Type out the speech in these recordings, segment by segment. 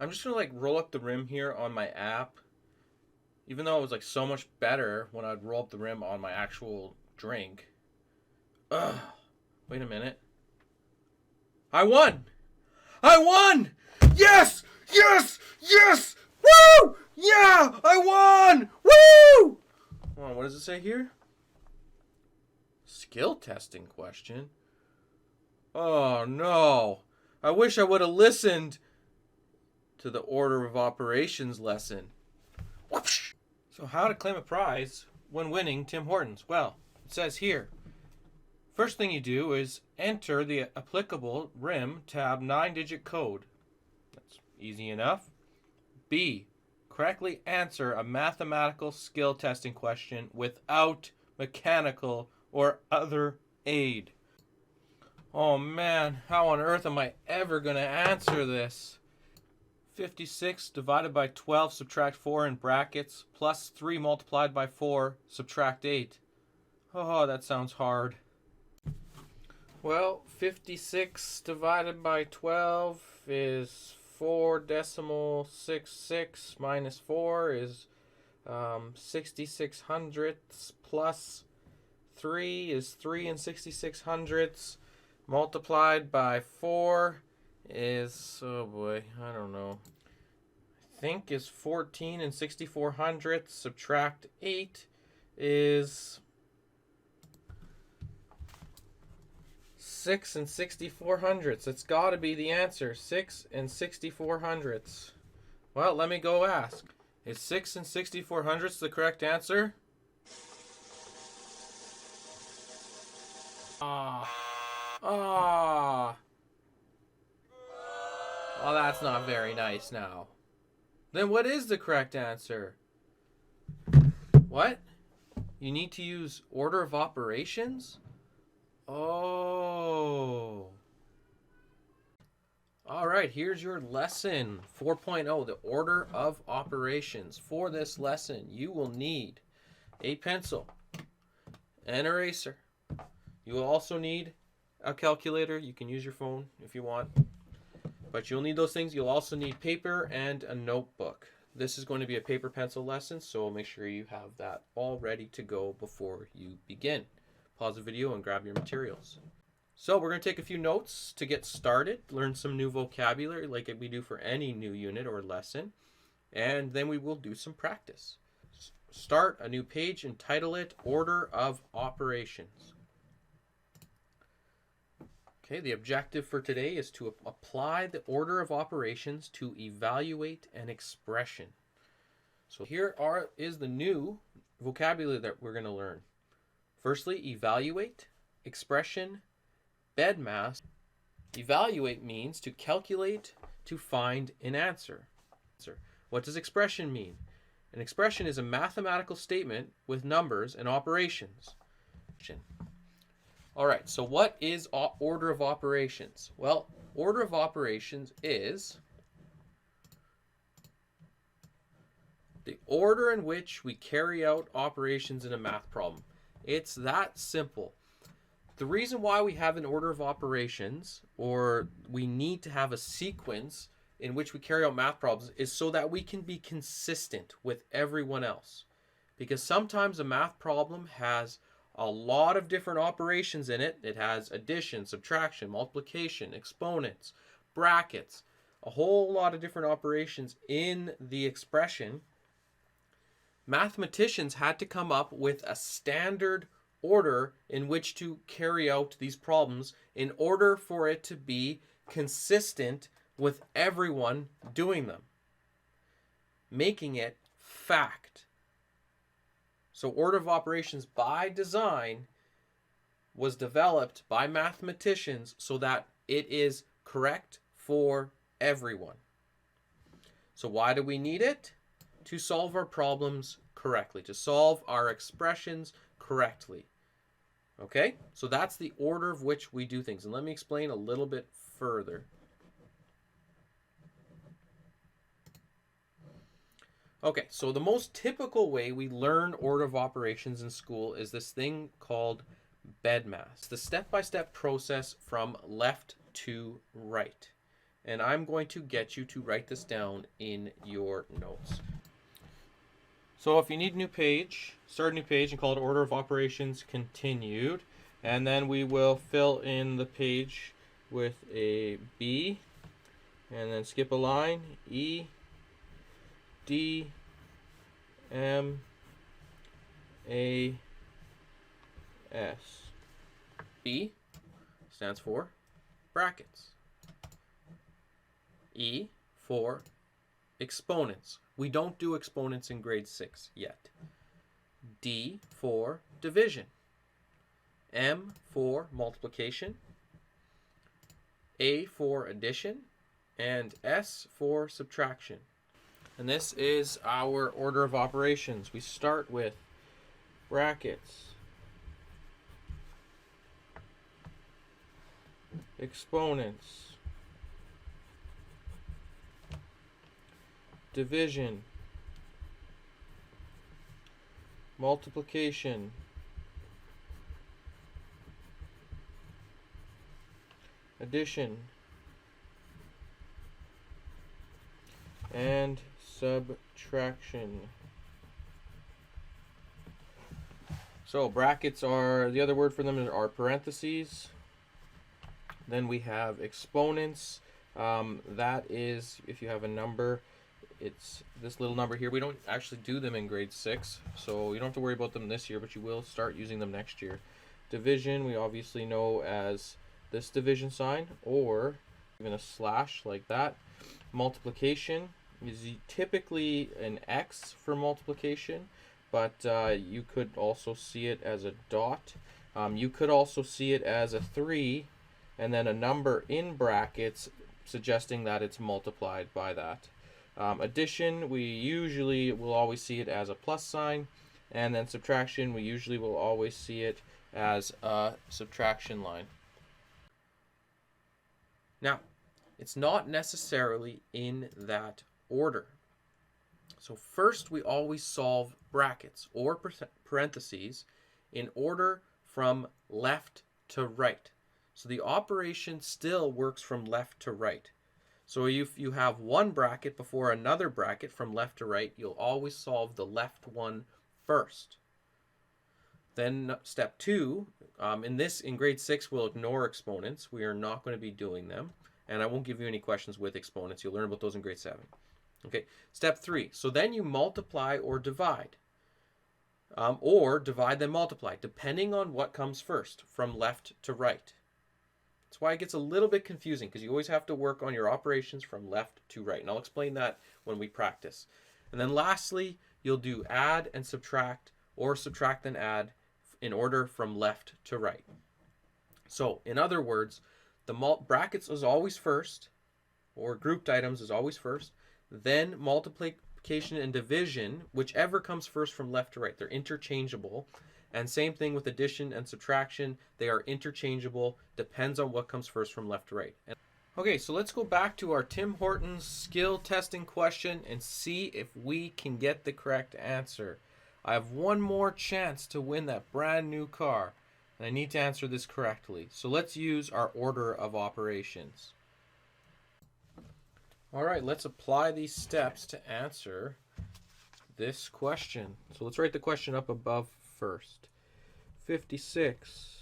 I'm just gonna like roll up the rim here on my app, even though it was like so much better when I'd roll up the rim on my actual drink. Ugh. Wait a minute. I won! I won! Yes! Yes! Yes! Woo! Yeah! I won! Woo! Hold on, what does it say here? Skill testing question? Oh no. I wish I would have listened to the order of operations lesson. Whoopsh! So how to claim a prize when winning Tim Hortons? Well, it says here. First thing you do is enter the applicable RIM tab 9-digit code. That's easy enough. B. Correctly answer a mathematical skill testing question without mechanical or other aid. Oh man, how on earth am I ever going to answer this? 56 divided by 12, subtract 4 in brackets, plus 3 multiplied by 4, subtract 8. Oh, that sounds hard. Well, 56 divided by 12 is 4.66 minus 4 is 66 hundredths, plus 3 is 3 and 66 hundredths, multiplied by 4 is, oh boy, I don't know, I think is 14 and 64 hundredths, subtract 8 is 6 and 64 hundredths. It's got to be the answer. 6 and 64 hundredths. Well, let me go ask. Is 6 and 64 hundredths the correct answer? Ah. Ah. Well, that's not very nice now. Then what is the correct answer? What? You need to use order of operations? Oh. All right, here's your lesson 4.0, the order of operations. For this lesson, you will need a pencil, an eraser. You will also need a calculator. You can use your phone if you want, but you'll need those things. You'll also need paper and a notebook. This is going to be a paper pencil lesson, so make sure you have that all ready to go before you begin. Pause the video and grab your materials. So we're going to take a few notes to get started, learn some new vocabulary like we do for any new unit or lesson, and then we will do some practice. Start a new page and title it Order of Operations. Okay, the objective for today is to apply the order of operations to evaluate an expression. So here is the new vocabulary that we're going to learn. Firstly, evaluate, expression, BEDMAS. Evaluate means to calculate, to find an answer. What does expression mean? An expression is a mathematical statement with numbers and operations. All right, so what is order of operations? Well, order of operations is the order in which we carry out operations in a math problem. It's that simple. The reason why we have an order of operations, or we need to have a sequence in which we carry out math problems, is so that we can be consistent with everyone else. Because sometimes a math problem has a lot of different operations in it. It has addition, subtraction, multiplication, exponents, brackets, a whole lot of different operations in the expression. Mathematicians had to come up with a standard order in which to carry out these problems in order for it to be consistent with everyone doing them, making it fact. So order of operations by design was developed by mathematicians so that it is correct for everyone. So why do we need it? To solve our problems correctly, to solve our expressions correctly. Okay, so that's the order of which we do things. And let me explain a little bit further. Okay, so the most typical way we learn order of operations in school is this thing called BEDMAS. It's the step-by-step process from left to right. And I'm going to get you to write this down in your notes. So if you need a new page, start a new page and call it Order of Operations Continued. And then we will fill in the page with a B, and then skip a line, E, D, M, A, S. B stands for brackets. E for exponents. We don't do exponents in grade 6 yet. D for division. M for multiplication. A for addition. And S for subtraction. And this is our order of operations. We start with brackets, exponents, division, multiplication, addition, and subtraction. So brackets are, the other word for them are parentheses. Then we have exponents. That is, if you have a number, it's this little number here. We don't actually do them in grade 6, so you don't have to worry about them this year, but you will start using them next year. Division, we obviously know as this division sign, or even a slash like that. Multiplication is typically an X for multiplication, but you could also see it as a dot. You could also see it as a 3 and then a number in brackets suggesting that it's multiplied by that. Addition, we usually will always see it as a plus sign, and then subtraction, we usually will always see it as a subtraction line. Now, it's not necessarily in that order. So first we always solve brackets or parentheses in order from left to right. So the operation still works from left to right. So if you have one bracket before another bracket from left to right, you'll always solve the left one first. Then step 2, in grade 6 we'll ignore exponents. We are not going to be doing them. And I won't give you any questions with exponents. You'll learn about those in grade 7. Okay, step 3. So then you multiply or divide. Or divide then multiply, depending on what comes first, from left to right. That's why it gets a little bit confusing, because you always have to work on your operations from left to right. And I'll explain that when we practice. And then lastly, you'll do add and subtract, or subtract and add in order from left to right. So, in other words, the brackets is always first, or grouped items is always first, then multiplication and division, whichever comes first from left to right. They're interchangeable. And same thing with addition and subtraction. They are interchangeable, depends on what comes first from left to right. Okay, so let's go back to our Tim Hortons skill testing question and see if we can get the correct answer. I have one more chance to win that brand new car, and I need to answer this correctly. So let's use our order of operations. All right, let's apply these steps to answer this question. So let's write the question up above first. 56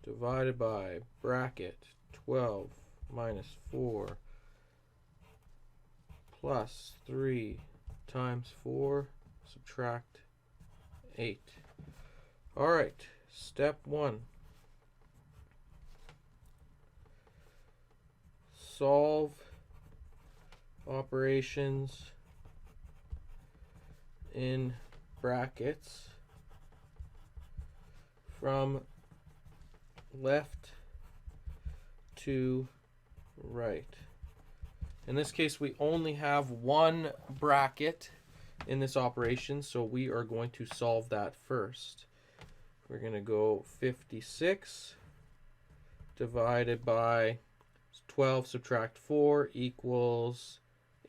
divided by bracket 12 minus 4 plus 3 times 4 subtract 8. All right, step 1. Solve operations in brackets from left to right. In this case, we only have one bracket in this operation, so we are going to solve that first. We're going to go 56 divided by 12 subtract 4 equals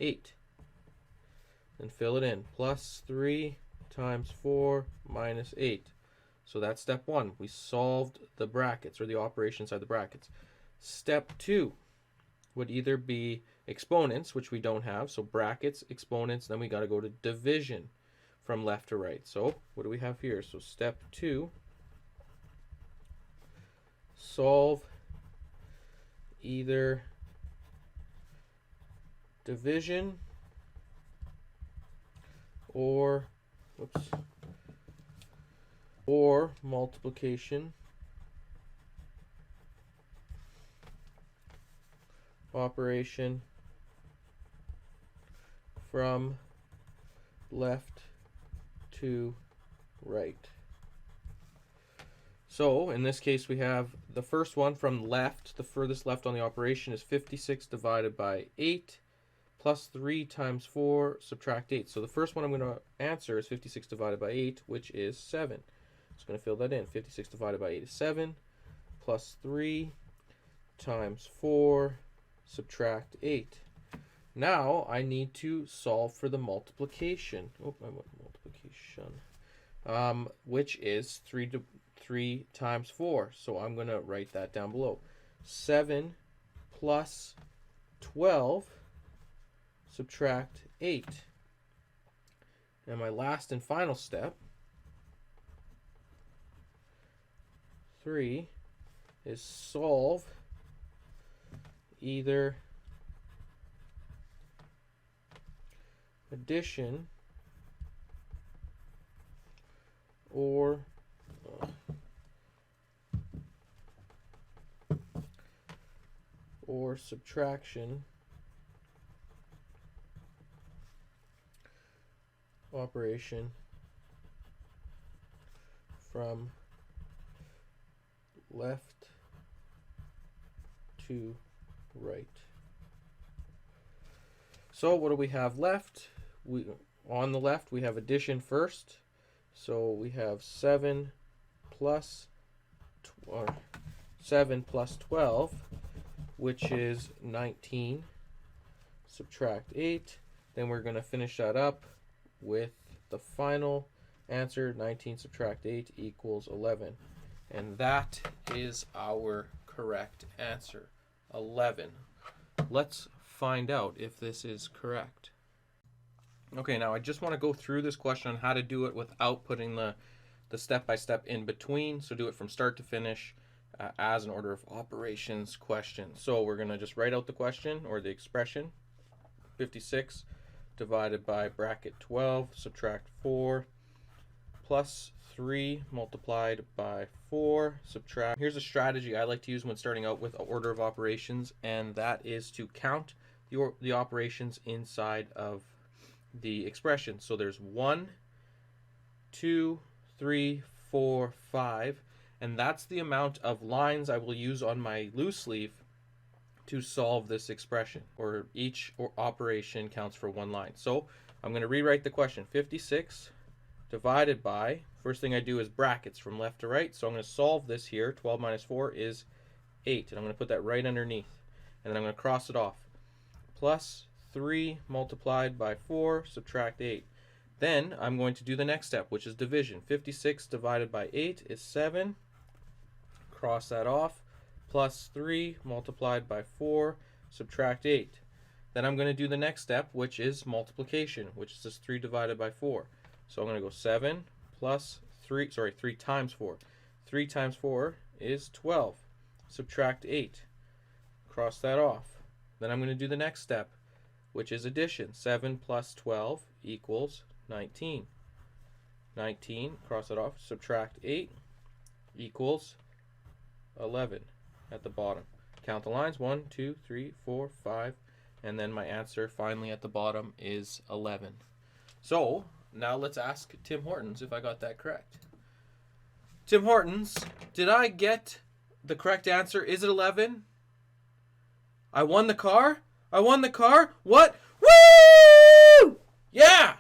8. And fill it in. Plus 3 times 4 minus 8. So that's step 1. We solved the brackets, or the operation inside the brackets. Step 2. would either be exponents, which we don't have, so brackets, exponents, then we got to go to division from left to right. So what do we have here? So step 2, solve either division or multiplication operation from left to right. So in this case, we have the first one from left. The furthest left on the operation is 56 divided by 8 plus 3 times 4 subtract 8. So the first one I'm going to answer is 56 divided by 8, which is 7. Just going to fill that in. 56 divided by 8 is 7 plus 3 times 4 subtract 8. Now I need to solve for the multiplication. Oh, I want multiplication. Which is 3 times 4. So I'm going to write that down below. 7 plus 12 subtract 8. And my last and final step, 3, is solve either addition or subtraction operation from left to right. So what do we have left? On the left we have addition first. So we have 7 plus 12, which is 19. Subtract 8. Then we're going to finish that up with the final answer. 19 subtract 8 equals 11. And that is our correct answer, 11. Let's find out if this is correct. Okay, now I just want to go through this question on how to do it without putting the step-by-step in between. So do it from start to finish as an order of operations question. So we're going to just write out the question or the expression. 56 divided by bracket 12, subtract 4, plus 3 multiplied by 4, subtract. Here's a strategy I like to use when starting out with order of operations, and that is to count the operations inside of the expression. So there's 1, 2, 3, 4, 5, and that's the amount of lines I will use on my loose leaf to solve this expression, or each operation counts for 1 line. So I'm going to rewrite the question. 56 divided by, first thing I do is brackets from left to right, so I'm going to solve this here. 12 minus 4 is 8, and I'm going to put that right underneath, and then I'm going to cross it off. Plus 3 multiplied by 4, subtract 8. Then I'm going to do the next step, which is division. 56 divided by 8 is 7. Cross that off. Plus 3 multiplied by 4, subtract 8. Then I'm going to do the next step, which is multiplication, which is just 3 divided by 4. So I'm going to go 7 plus 3 times 4. 3 times 4 is 12. Subtract 8. Cross that off. Then I'm going to do the next step, which is addition. 7 plus 12 equals 19. 19, cross it off, subtract 8 equals 11 at the bottom. Count the lines, 1, 2, 3, 4, 5, and then my answer finally at the bottom is 11. So now let's ask Tim Hortons if I got that correct. Tim Hortons, did I get the correct answer? Is it 11? I won the car? I won the car? What? Woo! Yeah!